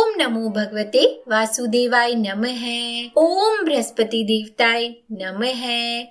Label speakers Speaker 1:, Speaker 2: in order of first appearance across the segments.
Speaker 1: ओम नमो भगवते वासुदेवाय नमः। ओम बृहस्पति देवताय नमः।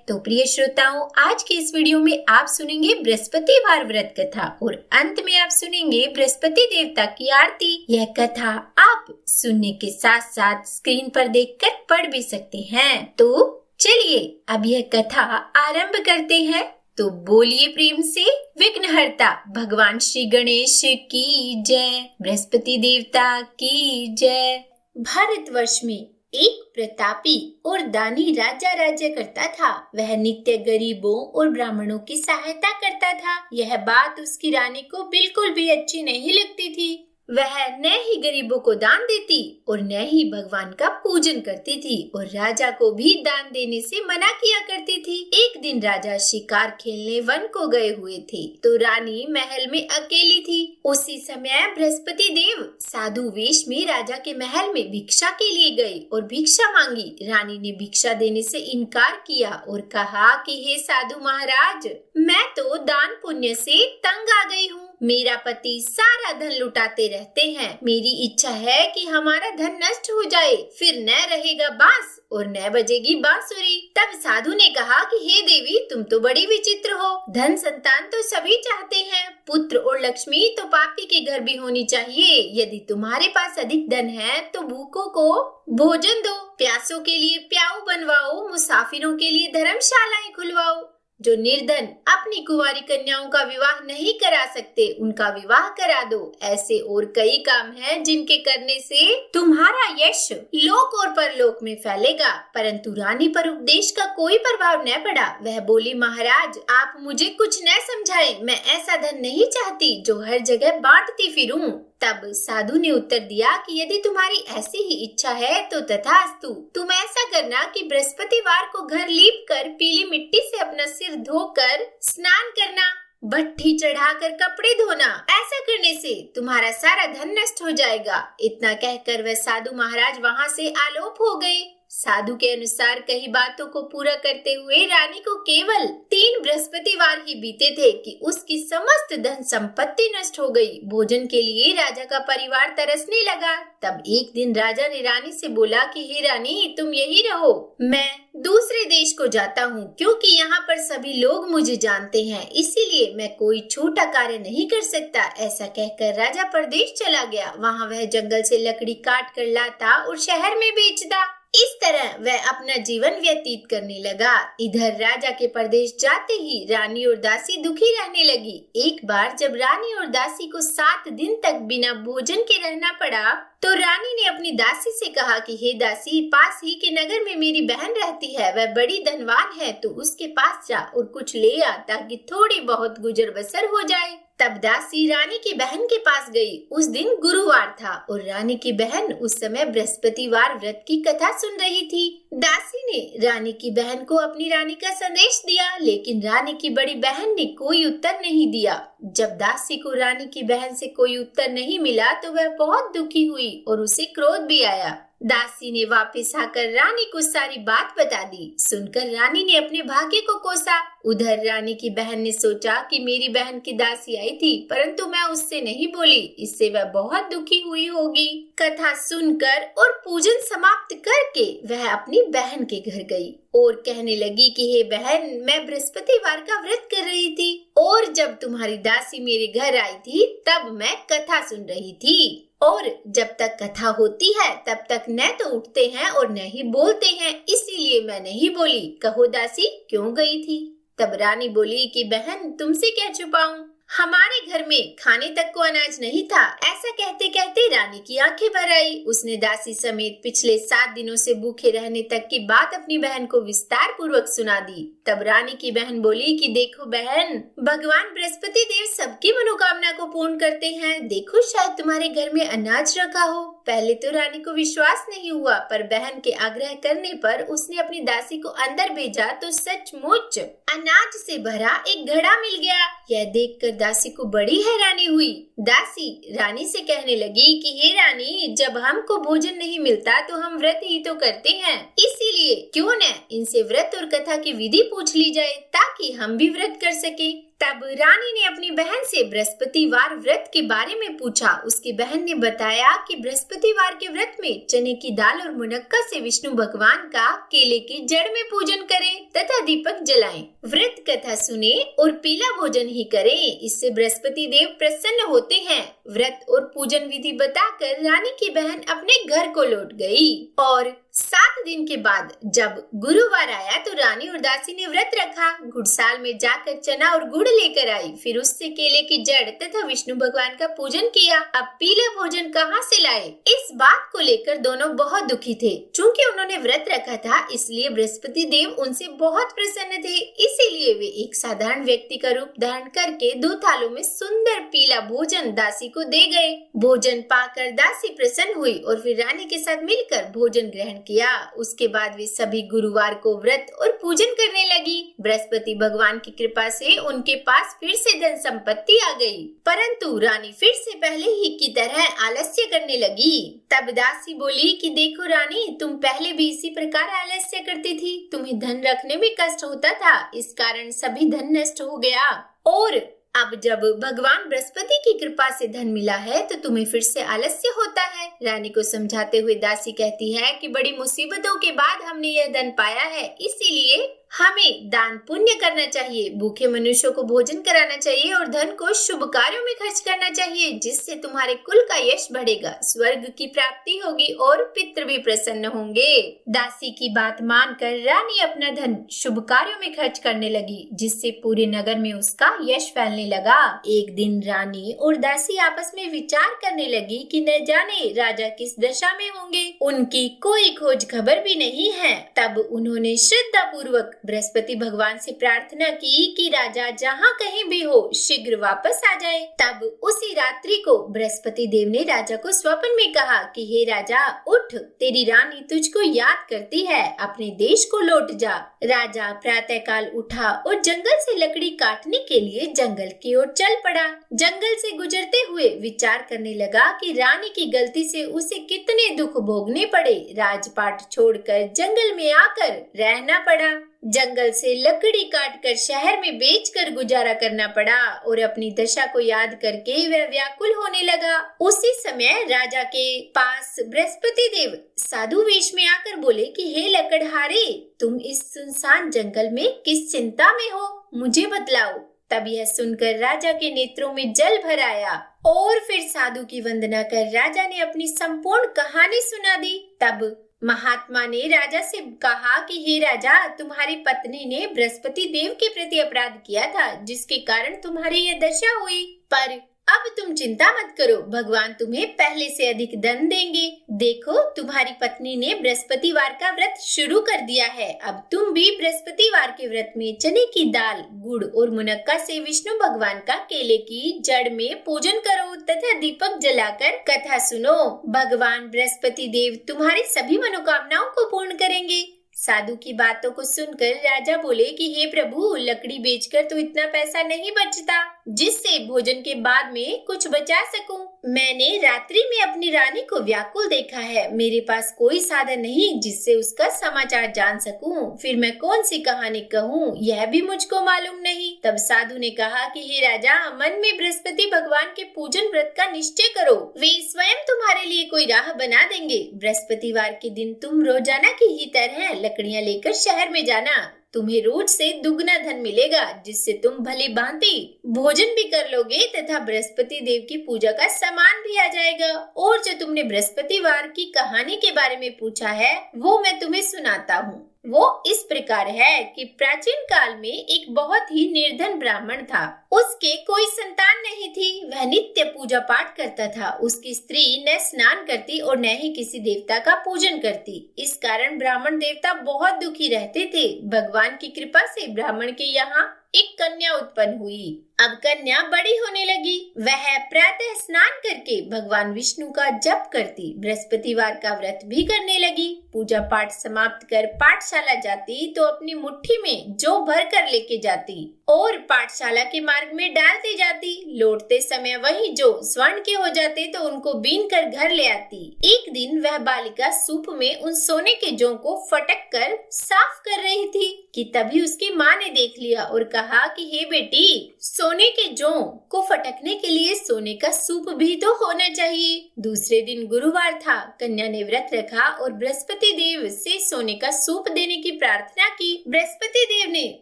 Speaker 1: तो प्रिय श्रोताओं, आज के इस वीडियो में आप सुनेंगे बृहस्पतिवार व्रत कथा और अंत में आप सुनेंगे बृहस्पति देवता की आरती। यह कथा आप सुनने के साथ साथ स्क्रीन पर देखकर पढ़ भी सकते हैं। तो चलिए अब यह कथा आरंभ करते हैं। तो बोलिए प्रेम से विघ्नहर्ता भगवान श्री गणेश की जय, बृहस्पति देवता की जय। भारतवर्ष में एक प्रतापी और दानी राजा राज्य करता था। वह नित्य गरीबों और ब्राह्मणों की सहायता करता था। यह बात उसकी रानी को बिल्कुल भी अच्छी नहीं लगती थी। वह न ही गरीबों को दान देती और न ही भगवान का पूजन करती थी और राजा को भी दान देने से मना किया करती थी। एक दिन राजा शिकार खेलने वन को गए हुए थे तो रानी महल में अकेली थी। उसी समय बृहस्पति देव साधु वेश में राजा के महल में भिक्षा के लिए गए और भिक्षा मांगी। रानी ने भिक्षा देने से इनकार किया और कहा कि हे साधु महाराज, मैं तो दान पुण्य से तंग आ गई हूँ। मेरा पति सारा धन लुटाते रहते हैं। मेरी इच्छा है कि हमारा धन नष्ट हो जाए, फिर न रहेगा बांस और न बजेगी बांसुरी। तब साधु ने कहा कि हे देवी, तुम तो बड़ी विचित्र हो। धन संतान तो सभी चाहते हैं, पुत्र और लक्ष्मी तो पापी के घर भी होनी चाहिए। यदि तुम्हारे पास अधिक धन है तो भूखों को भोजन दो, प्यासों के लिए प्याऊ बनवाओ, मुसाफिरों के लिए धर्मशालाएं खुलवाओ। जो निर्धन अपनी कुंवारी कन्याओं का विवाह नहीं करा सकते, उनका विवाह करा दो। ऐसे और कई काम हैं जिनके करने से तुम्हारा यश लोक और परलोक में फैलेगा। परंतु रानी पर उपदेश का कोई प्रभाव न पड़ा। वह बोली, महाराज, आप मुझे कुछ न समझाएं। मैं ऐसा धन नहीं चाहती जो हर जगह बांटती फिरूं। तब साधु ने उत्तर दिया कि यदि तुम्हारी ऐसी ही इच्छा है तो तथास्तु। तुम ऐसा करना कि बृहस्पतिवार को घर लीप कर पीली मिट्टी से अपना सिर धोकर स्नान करना, भट्ठी चढ़ाकर कपड़े धोना। ऐसा करने से तुम्हारा सारा धन नष्ट हो जाएगा। इतना कहकर वह साधु महाराज वहाँ से आलोप हो गए। साधु के अनुसार कई बातों को पूरा करते हुए रानी को केवल 3 बृहस्पतिवार ही बीते थे कि उसकी समस्त धन संपत्ति नष्ट हो गई। भोजन के लिए राजा का परिवार तरसने लगा। तब एक दिन राजा ने रानी से बोला कि हे रानी, तुम यही रहो, मैं दूसरे देश को जाता हूँ, क्योंकि यहाँ पर सभी लोग मुझे जानते हैं, इसीलिए मैं कोई छोटा कार्य नहीं कर सकता। ऐसा कहकर राजा परदेश चला गया। वहाँ वह जंगल से लकड़ी काट कर लाता और शहर में बेचता। इस तरह वह अपना जीवन व्यतीत करने लगा। इधर राजा के परदेश जाते ही रानी और दासी दुखी रहने लगी। एक बार जब रानी और दासी को 7 दिन तक बिना भोजन के रहना पड़ा तो रानी ने अपनी दासी से कहा कि हे दासी, पास ही के नगर में मेरी बहन रहती है, वह बड़ी धनवान है, तो उसके पास जा और कुछ ले आ ताकि थोड़ी बहुत गुजर बसर हो जाए। तब दासी रानी की बहन के पास गई। उस दिन गुरुवार था और रानी की बहन उस समय बृहस्पतिवार व्रत की कथा सुन रही थी। दासी ने रानी की बहन को अपनी रानी का संदेश दिया, लेकिन रानी की बड़ी बहन ने कोई उत्तर नहीं दिया। जब दासी को रानी की बहन से कोई उत्तर नहीं मिला तो वह बहुत दुखी हुई और उसे क्रोध भी आया। दासी ने वापस आकर रानी को सारी बात बता दी। सुनकर रानी ने अपने भाग्य को कोसा। उधर रानी की बहन ने सोचा कि मेरी बहन की दासी आई थी, परंतु मैं उससे नहीं बोली, इससे वह बहुत दुखी हुई होगी। कथा सुनकर और पूजन समाप्त करके वह अपनी बहन के घर गई और कहने लगी कि हे बहन, मैं बृहस्पतिवार का व्रत कर रही थी और जब तुम्हारी दासी मेरे घर आई थी तब मैं कथा सुन रही थी। और जब तक कथा होती है तब तक न तो उठते हैं और न ही बोलते हैं, इसीलिए मैं नहीं बोली। कहो दासी, क्यों गई थी? तब रानी बोली कि बहन, तुमसे क्या छुपाऊं, हमारे घर में खाने तक को अनाज नहीं था। ऐसा कहते कहते रानी की आंखें भर आई। उसने दासी समेत पिछले 7 दिनों से भूखे रहने तक की बात अपनी बहन को विस्तार पूर्वक सुना दी। तब रानी की बहन बोली कि देखो बहन, भगवान बृहस्पति देव सबकी मनोकामना को पूर्ण करते हैं। देखो, शायद तुम्हारे घर में अनाज रखा हो। पहले तो रानी को विश्वास नहीं हुआ, पर बहन के आग्रह करने पर उसने अपनी दासी को अंदर भेजा तो सचमुच अनाज से भरा एक घड़ा मिल गया। यह देखकर दासी को बड़ी हैरानी हुई। दासी रानी से कहने लगी कि हे रानी, जब हमको भोजन नहीं मिलता तो हम व्रत ही तो करते हैं, इसीलिए क्यों न इनसे व्रत और कथा की विधि पूछ ली जाए ताकि हम भी व्रत कर सके। तब रानी ने अपनी बहन से बृहस्पतिवार व्रत के बारे में पूछा। उसकी बहन ने बताया कि बृहस्पतिवार के व्रत में चने की दाल और मुनक्का से विष्णु भगवान का केले की जड़ में पूजन करें तथा दीपक जलाएं। व्रत कथा सुने और पीला भोजन ही करें, इससे बृहस्पति देव प्रसन्न होते हैं। व्रत और पूजन विधि बताकर रानी की बहन अपने घर को लौट गई और 7 दिन के बाद जब गुरुवार आया तो रानी और दासी ने व्रत रखा। घुड़साल में जाकर चना और गुड़ लेकर आई, फिर उससे केले की जड़ तथा विष्णु भगवान का पूजन किया। अब पीला भोजन कहाँ से लाए? इस बात को लेकर दोनों बहुत दुखी थे। चूँकि उन्होंने व्रत रखा था इसलिए बृहस्पति देव उनसे बहुत प्रसन्न थे, इसीलिए वे एक साधारण व्यक्ति का रूप धारण करके 2 थालों में सुंदर पीला भोजन दासी को दे गए। भोजन पाकर दासी प्रसन्न हुई और फिर रानी के साथ मिलकर भोजन ग्रहण किया। उसके बाद वे सभी गुरुवार को व्रत और पूजन करने लगी। बृहस्पति भगवान की कृपा से उनके पास फिर से धन संपत्ति आ गई, परंतु रानी फिर से पहले ही की तरह आलस्य करने लगी। तब दासी बोली कि देखो रानी, तुम पहले भी इसी प्रकार आलस्य करती थी। तुम्हें धन रखने में कष्ट होता था, इस कारण सभी धन नष्ट हो गया। और अब जब भगवान बृहस्पति की कृपा से धन मिला है तो तुम्हें फिर से आलस्य होता है। रानी को समझाते हुए दासी कहती है कि बड़ी मुसीबतों के बाद हमने यह धन पाया है, इसीलिए हमें दान पुण्य करना चाहिए, भूखे मनुष्यों को भोजन कराना चाहिए और धन को शुभ कार्यों में खर्च करना चाहिए, जिससे तुम्हारे कुल का यश बढ़ेगा, स्वर्ग की प्राप्ति होगी और पितृ भी प्रसन्न होंगे। दासी की बात मानकर रानी अपना धन शुभ कार्यों में खर्च करने लगी, जिससे पूरे नगर में उसका यश फैलने लगा। एक दिन रानी और दासी आपस में विचार करने लगी कि न जाने राजा किस दशा में होंगे, उनकी कोई खोज खबर भी नहीं है। तब उन्होंने श्रद्धा पूर्वक बृहस्पति भगवान से प्रार्थना की कि राजा जहाँ कहीं भी हो शीघ्र वापस आ जाए। तब उसी रात्रि को बृहस्पति देव ने राजा को स्वप्न में कहा कि हे राजा, उठ, तेरी रानी तुझको याद करती है, अपने देश को लौट जा। राजा प्रातः काल उठा और जंगल से लकड़ी काटने के लिए जंगल की ओर चल पड़ा। जंगल से गुजरते हुए विचार करने लगा कि रानी की गलती से उसे कितने दुख भोगने पड़े। राजपाट छोड़कर जंगल में आकर रहना पड़ा। जंगल से लकड़ी काटकर शहर में बेचकर गुजारा करना पड़ा और अपनी दशा को याद करके वह व्याकुल होने लगा। उसी समय राजा के पास बृहस्पति देव साधु वेश में आकर बोले कि हे लकड़हारे, तुम इस सुनसान जंगल में किस चिंता में हो, मुझे बतलाओ। तब यह सुनकर राजा के नेत्रों में जल भर आया और फिर साधु की वंदना कर राजा ने अपनी संपूर्ण कहानी सुना दी। तब महात्मा ने राजा से कहा कि हे राजा, तुम्हारी पत्नी ने बृहस्पति देव के प्रति अपराध किया था, जिसके कारण तुम्हारी यह दशा हुई। पर अब तुम चिंता मत करो, भगवान तुम्हें पहले से अधिक धन देंगे। देखो, तुम्हारी पत्नी ने बृहस्पतिवार का व्रत शुरू कर दिया है। अब तुम भी बृहस्पतिवार के व्रत में चने की दाल, गुड़ और मुनक्का से विष्णु भगवान का केले की जड़ में पूजन करो तथा दीपक जलाकर कथा सुनो। भगवान बृहस्पति देव तुम्हारी सभी मनोकामनाओं को पूर्ण करेंगे। साधु की बातों को सुनकर राजा बोले कि हे प्रभु, लकड़ी बेचकर तो इतना पैसा नहीं बचता जिससे भोजन के बाद में कुछ बचा सकूं। मैंने रात्रि में अपनी रानी को व्याकुल देखा है, मेरे पास कोई साधन नहीं जिससे उसका समाचार जान सकूं। फिर मैं कौन सी कहानी कहूं, यह भी मुझको मालूम नहीं। तब साधु ने कहा कि हे राजा, मन में बृहस्पति भगवान के पूजन व्रत का निश्चय करो, वे स्वयं तुम्हारे लिए कोई राह बना देंगे। बृहस्पतिवार के दिन तुम रोजाना की ही तरह लकड़ियां लेकर शहर में जाना। तुम्हें रोज से दुगना धन मिलेगा, जिससे तुम भली भांति भोजन भी कर लोगे तथा बृहस्पति देव की पूजा का सामान भी आ जाएगा। और जो तुमने बृहस्पतिवार की कहानी के बारे में पूछा है वो मैं तुम्हें सुनाता हूँ। वो इस प्रकार है कि प्राचीन काल में एक बहुत ही निर्धन ब्राह्मण था। उसके कोई संतान नहीं थी। वह नित्य पूजा पाठ करता था। उसकी स्त्री न स्नान करती और न ही किसी देवता का पूजन करती। इस कारण ब्राह्मण देवता बहुत दुखी रहते थे। भगवान की कृपा से ब्राह्मण के यहाँ एक कन्या उत्पन्न हुई। अब कन्या बड़ी होने लगी। वह प्रातः स्नान करके भगवान विष्णु का जप करती, बृहस्पतिवार का व्रत भी करने लगी। पूजा पाठ समाप्त कर पाठशाला जाती तो अपनी मुट्ठी में जौ भर कर लेके जाती। और पाठशाला के मार्ग में डालते जाती। लौटते समय वही जो स्वर्ण के हो जाते तो उनको बीन कर घर ले आती। एक दिन वह बालिका सूप में उन सोने के जौ को फटक कर साफ कर रही थी कि तभी उसकी माँ ने देख लिया और कहा कि हे बेटी, सोने के जौ को फटकने के लिए सोने का सूप भी तो होना चाहिए। दूसरे दिन गुरुवार था। कन्या ने व्रत रखा और बृहस्पति देव से सोने का सूप देने की प्रार्थना की। बृहस्पति देव ने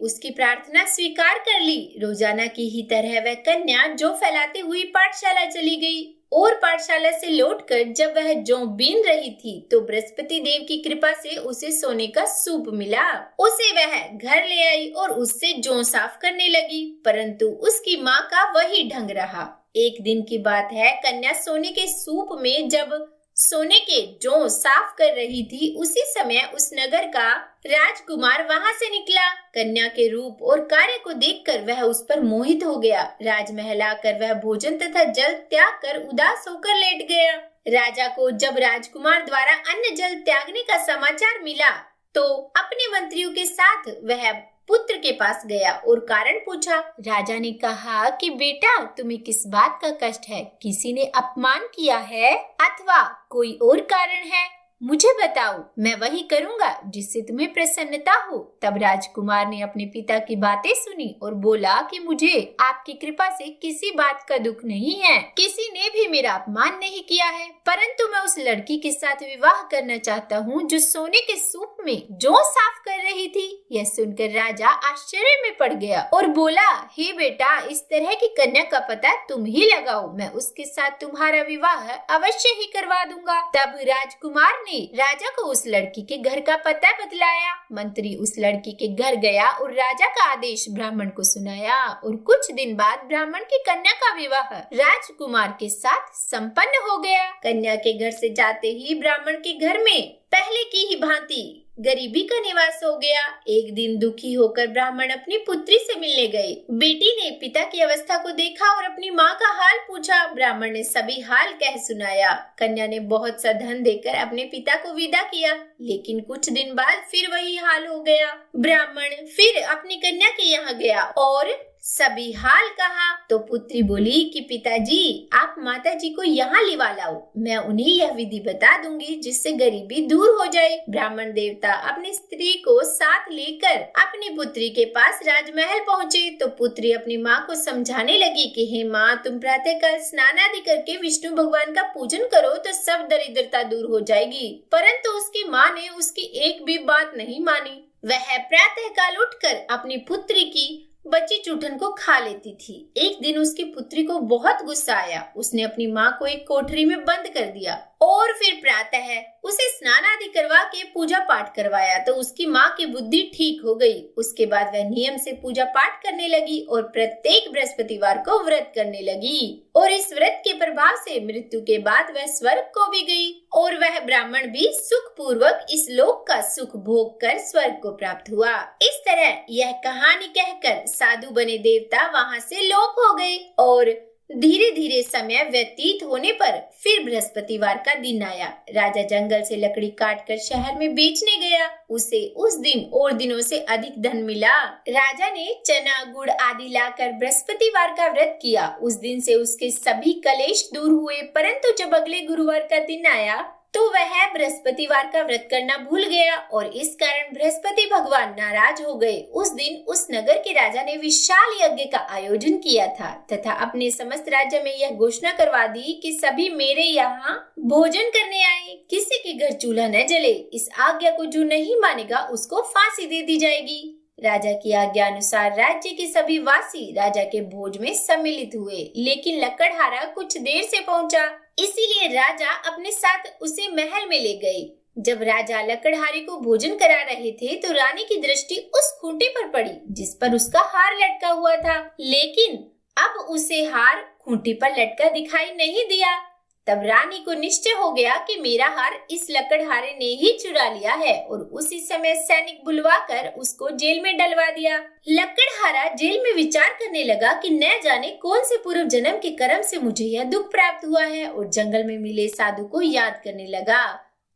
Speaker 1: उसकी प्रार्थना स्वीकार कर ली। रोजाना की ही तरह वह कन्या जौ फैलाते हुई पाठशाला चली गई और पाठशाला से लौटकर जब वह जौ बीन रही थी तो बृहस्पति देव की कृपा से उसे सोने का सूप मिला। उसे वह घर ले आई और उससे जौ साफ करने लगी, परंतु उसकी माँ का वही ढंग रहा। एक दिन की बात है, कन्या सोने के सूप में जब सोने के जौ साफ कर रही थी, उसी समय उस नगर का राजकुमार वहां से निकला। कन्या के रूप और कार्य को देखकर वह उस पर मोहित हो गया। राजमहल आकर वह भोजन तथा जल त्याग कर उदास होकर लेट गया। राजा को जब राजकुमार द्वारा अन्न जल त्यागने का समाचार मिला तो अपने मंत्रियों के साथ वह पुत्र के पास गया और कारण पूछा। राजा ने कहा कि बेटा, तुम्हें किस बात का कष्ट है? किसी ने अपमान किया है अथवा कोई और कारण है? मुझे बताओ, मैं वही करूंगा जिससे तुम्हें प्रसन्नता हो। तब राजकुमार ने अपने पिता की बातें सुनी और बोला कि मुझे आपकी कृपा से किसी बात का दुख नहीं है। किसी ने भी मेरा अपमान नहीं किया है, परंतु मैं उस लड़की के साथ विवाह करना चाहता हूँ जो सोने के सूप में जौ साफ कर रही थी। यह सुनकर राजा आश्चर्य में पड़ गया और बोला, हे बेटा, इस तरह की कन्या का पता तुम ही लगाओ, मैं उसके साथ तुम्हारा विवाह अवश्य ही करवा दूंगा। तब राजकुमार ने राजा को उस लड़की के घर का पता बतलाया। मंत्री उस लड़की के घर गया और राजा का आदेश ब्राह्मण को सुनाया और कुछ दिन बाद ब्राह्मण की कन्या का विवाह राजकुमार के साथ संपन्न हो गया। कन्या के घर से जाते ही ब्राह्मण के घर में पहले की ही भांति गरीबी का निवास हो गया। एक दिन दुखी होकर ब्राह्मण अपनी पुत्री से मिलने गए। बेटी ने पिता की अवस्था को देखा और अपनी माँ का हाल पूछा। ब्राह्मण ने सभी हाल कह सुनाया। कन्या ने बहुत सा धन देकर अपने पिता को विदा किया, लेकिन कुछ दिन बाद फिर वही हाल हो गया। ब्राह्मण फिर अपनी कन्या के यहाँ गया और सभी हाल कहा तो पुत्री बोली कि पिताजी, आप माताजी को यहाँ लिवा लाओ, मैं उन्हें यह विधि बता दूंगी जिससे गरीबी दूर हो जाए। ब्राह्मण देवता अपनी स्त्री को साथ लेकर अपनी पुत्री के पास राजमहल पहुँचे तो पुत्री अपनी माँ को समझाने लगी कि हे माँ, तुम प्रातःकाल स्नान आदि करके विष्णु भगवान का पूजन करो तो सब दरिद्रता दूर हो जाएगी। परंतु उसकी माँ ने उसकी एक भी बात नहीं मानी। वह प्रातःकाल उठकर अपनी पुत्री की बची चूठन को खा लेती थी। एक दिन उसकी पुत्री को बहुत गुस्सा आया। उसने अपनी माँ को एक कोठरी में बंद कर दिया और फिर प्रातः उसे स्नान आदि करवा के पूजा पाठ करवाया तो उसकी माँ की बुद्धि ठीक हो गई। उसके बाद वह नियम से पूजा पाठ करने लगी और प्रत्येक बृहस्पतिवार को व्रत करने लगी और इस व्रत के प्रभाव से मृत्यु के बाद वह स्वर्ग को भी गई और वह ब्राह्मण भी सुख पूर्वक इस लोक का सुख भोग कर स्वर्ग को प्राप्त हुआ। इस तरह यह कहानी कहकर साधु बने देवता वहाँ से लोप हो गए और धीरे धीरे समय व्यतीत होने पर फिर बृहस्पतिवार का दिन आया। राजा जंगल से लकड़ी काट कर शहर में बेचने गया। उसे उस दिन और दिनों से अधिक धन मिला। राजा ने चना गुड़ आदि लाकर बृहस्पतिवार का व्रत किया। उस दिन से उसके सभी कलेश दूर हुए, परंतु जब अगले गुरुवार का दिन आया तो वह बृहस्पतिवार का व्रत करना भूल गया और इस कारण बृहस्पति भगवान नाराज हो गए। उस दिन उस नगर के राजा ने विशाल यज्ञ का आयोजन किया था तथा अपने समस्त राज्य में यह घोषणा करवा दी कि सभी मेरे यहाँ भोजन करने आए, किसी के घर चूल्हा न जले। इस आज्ञा को जो नहीं मानेगा उसको फांसी दे दी जाएगी। राजा की आज्ञा अनुसार राज्य के सभी वासी राजा के भोज में सम्मिलित हुए, लेकिन लकड़हारा कुछ देर से पहुंचा, इसीलिए राजा अपने साथ उसे महल में ले गए। जब राजा लकड़हारे को भोजन करा रहे थे तो रानी की दृष्टि उस खूंटी पर पड़ी जिस पर उसका हार लटका हुआ था, लेकिन अब उसे हार खूंटी पर लटका दिखाई नहीं दिया। तब रानी को निश्चय हो गया कि मेरा हार इस लकड़हारे ने ही चुरा लिया है और उसी समय सैनिक बुलवाकर उसको जेल में डलवा दिया। लकड़हारा जेल में विचार करने लगा कि न जाने कौन से पूर्व जन्म के कर्म से मुझे यह दुख प्राप्त हुआ है और जंगल में मिले साधु को याद करने लगा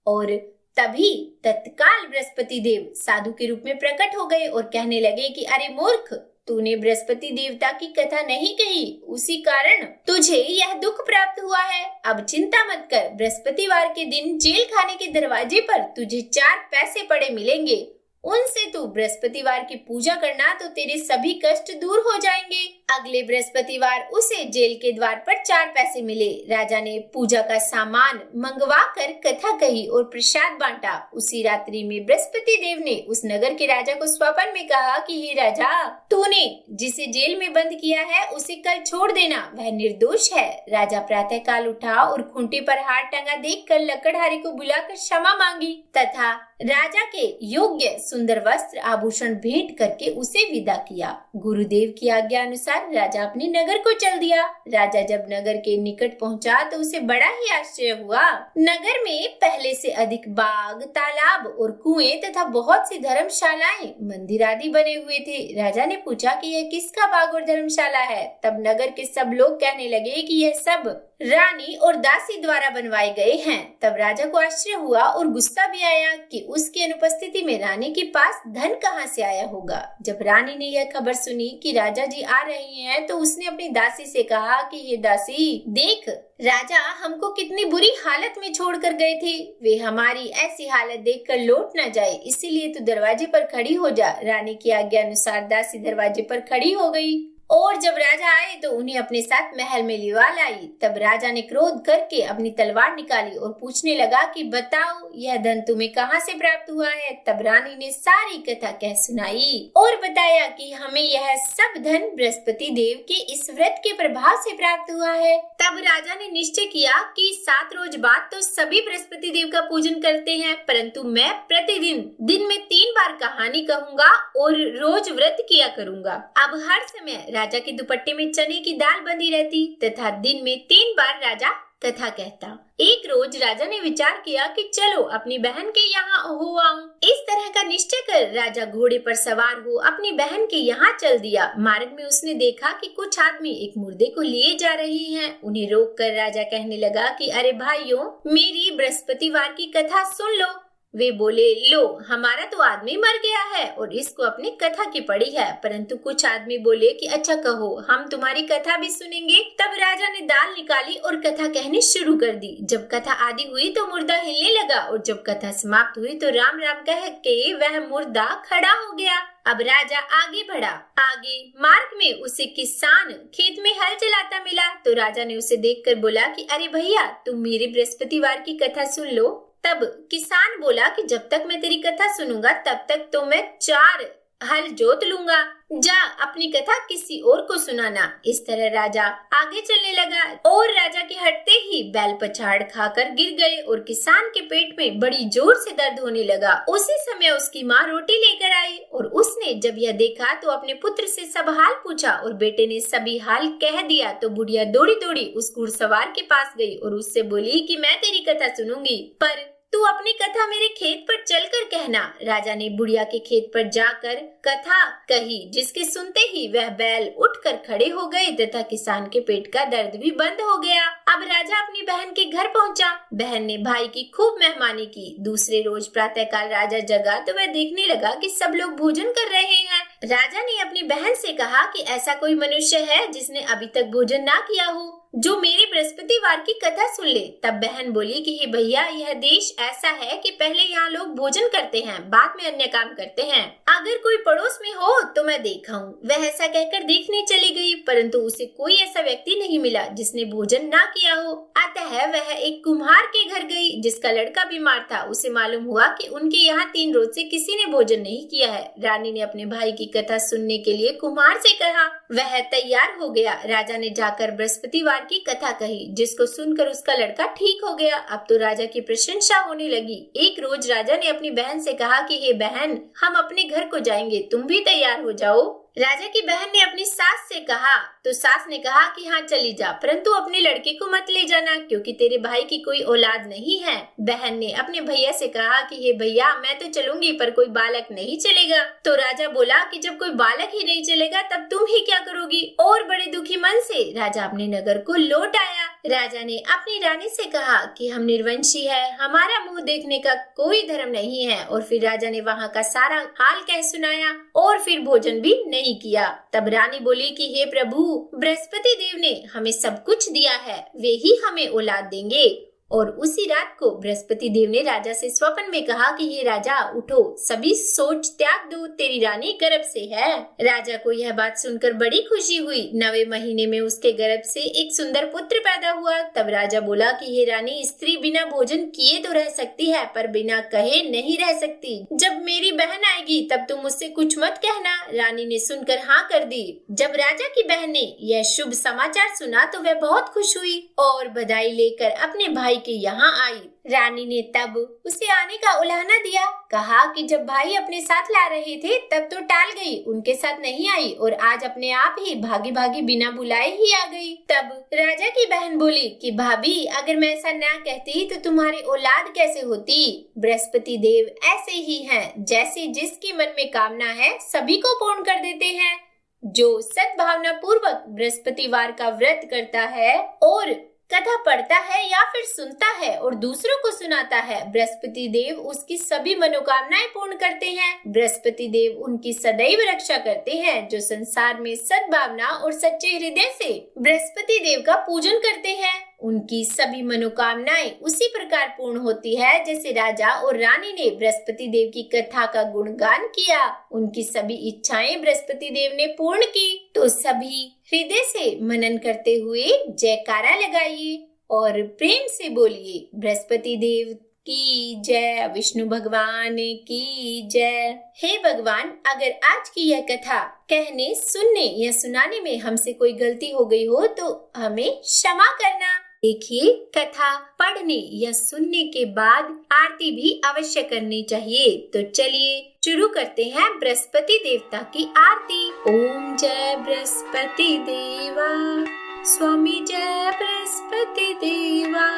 Speaker 1: और तभी तत्काल बृहस्पति देव साधु के रूप में प्रकट हो गए और कहने लगे कि अरे मूर्ख, तूने बृहस्पति देवता की कथा नहीं कही, उसी कारण तुझे यह दुख प्राप्त हुआ है। अब चिंता मत कर, बृहस्पतिवार के दिन जेल खाने के दरवाजे पर तुझे 4 पैसे पड़े मिलेंगे। उनसे तू बृहस्पतिवार की पूजा करना तो तेरे सभी कष्ट दूर हो जाएंगे। अगले बृहस्पतिवार उसे जेल के द्वार पर 4 पैसे मिले। राजा ने पूजा का सामान मंगवा कर कथा कही और प्रसाद बांटा। उसी रात्रि में बृहस्पति देव ने उस नगर के राजा को स्वप्न में कहा कि हे राजा, तूने जिसे जेल में बंद किया है उसे कल छोड़ देना, वह निर्दोष है। राजा प्रातः काल उठा और खूंटी पर हाथ टंगा देखकर लकड़हारे को बुलाकर क्षमा मांगी तथा राजा के योग्य सुंदर वस्त्र आभूषण भेंट करके उसे विदा किया। गुरुदेव की आज्ञा अनुसार राजा अपने नगर को चल दिया। राजा जब नगर के निकट पहुंचा तो उसे बड़ा ही आश्चर्य हुआ। नगर में पहले से अधिक बाग, तालाब और कुएं तथा बहुत सी धर्मशालाएं, मंदिर आदि बने हुए थे। राजा ने पूछा कि यह किसका बाग और धर्मशाला है। तब नगर के सब लोग कहने लगे कि यह सब रानी और दासी द्वारा बनवाए गए हैं। तब राजा को आश्चर्य हुआ और गुस्सा भी आया कि उसकी अनुपस्थिति में रानी के पास धन कहां से आया होगा। जब रानी ने यह खबर सुनी कि राजा जी आ रहे हैं तो उसने अपनी दासी से कहा कि ये दासी, देख राजा हमको कितनी बुरी हालत में छोड़कर गए थे, वे हमारी ऐसी हालत देखकर लौट न जाए, इसीलिए तू दरवाजे पर खड़ी हो जा। रानी की आज्ञा अनुसार दासी दरवाजे पर खड़ी हो गई और जब राजा आए तो उन्हें अपने साथ महल में लिवा लाई। तब राजा ने क्रोध करके अपनी तलवार निकाली और पूछने लगा कि बताओ यह धन तुम्हें कहां से प्राप्त हुआ है। तब रानी ने सारी कथा कह सुनाई और बताया कि हमें यह सब धन बृहस्पति देव के इस व्रत के प्रभाव से प्राप्त हुआ है। तब राजा ने निश्चय किया कि 7 रोज बाद तो सभी बृहस्पति देव का पूजन करते हैं, परंतु मैं प्रतिदिन दिन में 3 बार कहानी कहूँगा और रोज व्रत किया करूँगा। अब हर समय राजा के दुपट्टे में चने की दाल बंधी रहती तथा दिन में 3 बार राजा कथा कहता। एक रोज राजा ने विचार किया कि चलो अपनी बहन के यहाँ हो आऊं। इस तरह का निश्चय कर राजा घोड़े पर सवार हो अपनी बहन के यहाँ चल दिया। मार्ग में उसने देखा कि कुछ आदमी एक मुर्दे को लिए जा रहे हैं। उन्हें रोककर राजा कहने लगा कि अरे भाइयों, मेरी बृहस्पतिवार की कथा सुन लो। वे बोले, लो हमारा तो आदमी मर गया है और इसको अपनी कथा की पड़ी है। परंतु कुछ आदमी बोले कि अच्छा कहो, हम तुम्हारी कथा भी सुनेंगे। तब राजा ने दाल निकाली और कथा कहनी शुरू कर दी। जब कथा आदि हुई तो मुर्दा हिलने लगा और जब कथा समाप्त हुई तो राम राम कह के वह मुर्दा खड़ा हो गया। अब राजा आगे बढ़ा। आगे मार्ग में उसे किसान खेत में हल चलाता मिला तो राजा ने उसे देखकर बोला कि अरे भैया, तुम मेरी बृहस्पतिवार की कथा सुन लो। तब किसान बोला कि जब तक मैं तेरी कथा सुनूंगा तब तक तो मैं 4 हल जोत लूंगा, जा अपनी कथा किसी और को सुनाना। इस तरह राजा आगे चलने लगा और राजा के हटते ही बैल पछाड़ खाकर गिर गए और किसान के पेट में बड़ी जोर से दर्द होने लगा। उसी समय उसकी माँ रोटी लेकर आई और उसने जब यह देखा तो अपने पुत्र से सब हाल पूछा और बेटे ने सभी हाल कह दिया। तो बुढ़िया दौड़ी दौड़ी उस घुड़सवार के पास गई और उससे बोली कि मैं तेरी कथा सुनूंगी, पर तू अपनी कथा मेरे खेत पर चलकर कहना। राजा ने बुढ़िया के खेत पर जाकर कथा कही, जिसके सुनते ही वह बैल उठकर खड़े हो गए तथा किसान के पेट का दर्द भी बंद हो गया। अब राजा अपनी बहन के घर पहुंचा। बहन ने भाई की खूब मेहमानी की। दूसरे रोज प्रातःकाल राजा जगा तो वह देखने लगा कि सब लोग भोजन कर रहे हैं। राजा ने अपनी बहन से कहा कि ऐसा कोई मनुष्य है जिसने अभी तक भोजन ना किया हो, जो मेरी बृहस्पतिवार की कथा सुन ले। तब बहन बोली कि हे भैया, यह देश ऐसा है कि पहले यहाँ लोग भोजन करते हैं, बाद में अन्य काम करते हैं। अगर कोई पड़ोस में हो तो मैं दिखाऊं। वह ऐसा कहकर देखने चली गई, परंतु उसे कोई ऐसा व्यक्ति नहीं मिला जिसने भोजन ना किया हो। अतः वह एक कुम्हार के घर गई जिसका लड़का बीमार था। उसे मालूम हुआ कि उनके यहाँ 3 रोज से किसी ने भोजन नहीं किया है। रानी ने अपने भाई की कथा सुनने के लिए कुम्हार से कहा। वह तैयार हो गया। राजा ने जाकर बृहस्पतिवार की कथा कही, जिसको सुनकर उसका लड़का ठीक हो गया। अब तो राजा की प्रशंसा होने लगी। एक रोज राजा ने अपनी बहन से कहा कि हे बहन, हम अपने घर को जाएंगे, तुम भी तैयार हो जाओ। राजा की बहन ने अपनी सास से कहा तो सास ने कहा कि हाँ चली जा, परंतु अपने लड़के को मत ले जाना क्योंकि तेरे भाई की कोई औलाद नहीं है। बहन ने अपने भैया से कहा कि हे भैया मैं तो चलूंगी पर कोई बालक नहीं चलेगा। तो राजा बोला कि जब कोई बालक ही नहीं चलेगा तब तुम ही क्या करोगी। और बड़े दुखी मन से राजा अपने नगर को लौट आया। राजा ने अपनी रानी से कहा कि हम निर्वंशी है, हमारा मुंह देखने का कोई धर्म नहीं है। और फिर राजा ने वहाँ का सारा हाल कह सुनाया और फिर भोजन भी नहीं किया। तब रानी बोली कि हे प्रभु, बृहस्पति देव ने हमें सब कुछ दिया है, वे ही हमें औलाद देंगे। और उसी रात को बृहस्पति देव ने राजा से स्वप्न में कहा कि हे राजा उठो, सभी सोच त्याग दो, तेरी रानी गर्भ से है। राजा को यह बात सुनकर बड़ी खुशी हुई। 9वें महीने में उसके गर्भ से एक सुंदर पुत्र पैदा हुआ। तब राजा बोला कि हे रानी, स्त्री बिना भोजन किए तो रह सकती है पर बिना कहे नहीं रह सकती। जब मेरी बहन आएगी तब तुम मुझसे कुछ मत कहना। रानी ने सुनकर हाँ कर दी। जब राजा की बहन ने यह शुभ समाचार सुना तो वह बहुत खुश हुई और बधाई लेकर अपने भाई के यहाँ आई। रानी ने तब उसे आने का उलाहना दिया, कहा कि जब भाई अपने साथ ला रहे थे तब तो टाल गई, उनके साथ नहीं आई और आज अपने आप ही भागी भागी बिना बुलाए ही आ गई। तब राजा की बहन बोली कि भाभी, अगर मैं ऐसा ना कहती तो तुम्हारी औलाद कैसे होती। बृहस्पति देव ऐसे ही हैं, जैसे जिसकी मन में कामना है सभी को पूर्ण कर देते हैं। जो सद्भावना पूर्वक बृहस्पतिवार का व्रत करता है और कथा पढ़ता है या फिर सुनता है और दूसरों को सुनाता है, बृहस्पति देव उसकी सभी मनोकामनाएं पूर्ण करते हैं। बृहस्पति देव उनकी सदैव रक्षा करते हैं जो संसार में सद्भावना और सच्चे हृदय से बृहस्पति देव का पूजन करते हैं। उनकी सभी मनोकामनाएं उसी प्रकार पूर्ण होती है जैसे राजा और रानी ने बृहस्पति देव की कथा का गुणगान किया। उनकी सभी इच्छाएं बृहस्पति देव ने पूर्ण की। तो सभी हृदय से मनन करते हुए जयकारा लगाइए और प्रेम से बोलिए, बृहस्पति देव की जय, विष्णु भगवान की जय। हे भगवान, अगर आज की यह कथा कहने, सुनने या सुनाने में हमसे कोई गलती हो गई हो तो हमें क्षमा करना। देखिए, कथा पढ़ने या सुनने के बाद आरती भी अवश्य करनी चाहिए। तो चलिए शुरू करते हैं बृहस्पति देवता की आरती। ओम जय बृहस्पति देवा, स्वामी जय बृहस्पति देवा।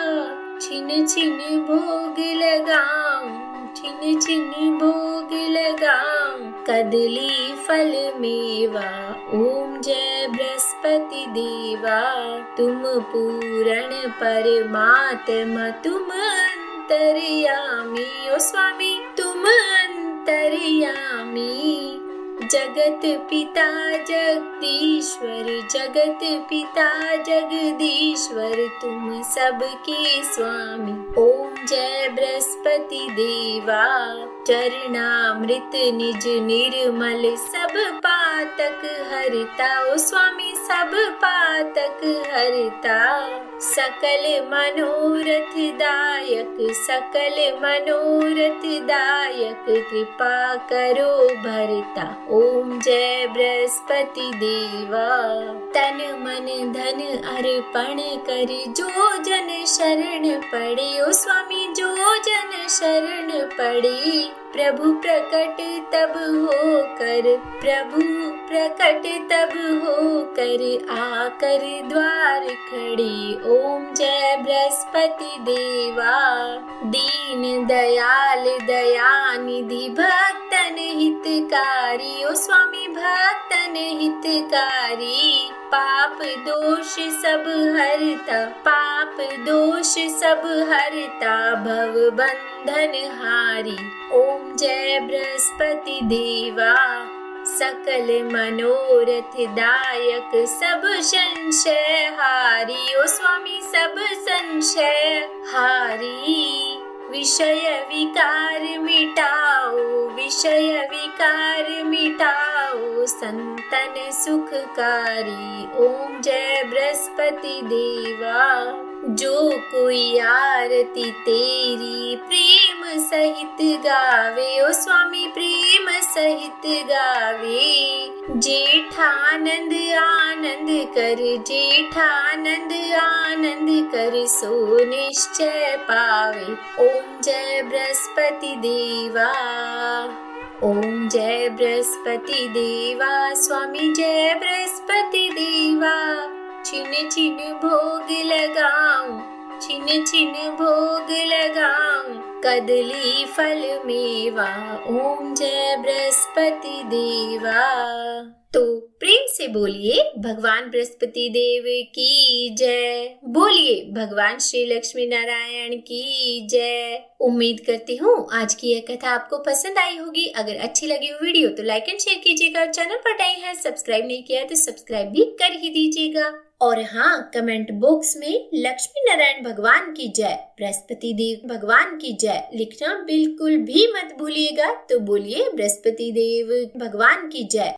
Speaker 1: छिन छिन भोग लगाऊं, छिन छिन भोग लगाऊं, कदली फल मेवा। ओम जय बृहस्पति देवा, तुम पूर्ण परमात्मा, तुम अंतर्यामी। ओ स्वामी तुम अंतर्यामी। जगत पिता जगदीश्वर, जगत पिता जगदीश्वर, तुम सबके स्वामी। ओम जय बृहस्पति देवा, चरणामृत निज निर्मल, सब पातक हरता। ओ स्वामी सब पातक हरता। सकल मनोरथ दायक, सकल मनोरथ दायक, कृपा करो भरता। ओम जय बृहस्पति देवा, तन मन धन अर्पण कर, जो जन शरण पड़े। ओ स्वामी जो जन शरण पड़े, प्रभु प्रकट तब हो कर, प्रभु प्रकट तब हो कर, आकर द्वार खड़े। ओम जय बृहस्पति देवा, दीन दयाल दयानिधि, भक्तन हितकारी। ओ स्वामी भक्तन हितकारी। पाप दोष सब हरता, पाप दोष सब हरता, भव बंधन हारी। ओम जय बृहस्पति देवा, सकल मनोरथ दायक, सब संशय हारी। ओ स्वामी सब संशय हारी। विषय विकार मिटाओ, विषय विकार मिटाओ, संतन सुखकारी। ओम जय बृहस्पति देवा, जो कोई आरती तेरी प्रेम सहित गावे। ओ स्वामी प्रेम सहित गावे। जेठानंद आनंद कर, जेठानंद आनंद कर, सो निश्चय पावे। ओम जय बृहस्पति देवा। ओम जय बृहस्पति देवा, स्वामी जय बृहस्पति देवा। छिन छिन भोग लगाऊं, छिन छिन भोग लगाऊं, कदली फल मेवा। ओम जय बृहस्पति देवा। तो प्रेम से बोलिए भगवान बृहस्पति देव की जय। बोलिए भगवान श्री लक्ष्मी नारायण की जय। उम्मीद करती हूँ आज की यह कथा आपको पसंद आई होगी। अगर अच्छी लगी हो वीडियो तो लाइक एंड शेयर कीजिएगा। चैनल पर नए हैं, सब्सक्राइब नहीं किया है तो सब्सक्राइब भी कर ही दीजिएगा। और हाँ, कमेंट बॉक्स में लक्ष्मी नारायण भगवान की जय, बृहस्पति देव भगवान की जय लिखना बिल्कुल भी मत भूलिएगा। तो बोलिए बृहस्पति देव भगवान की जय।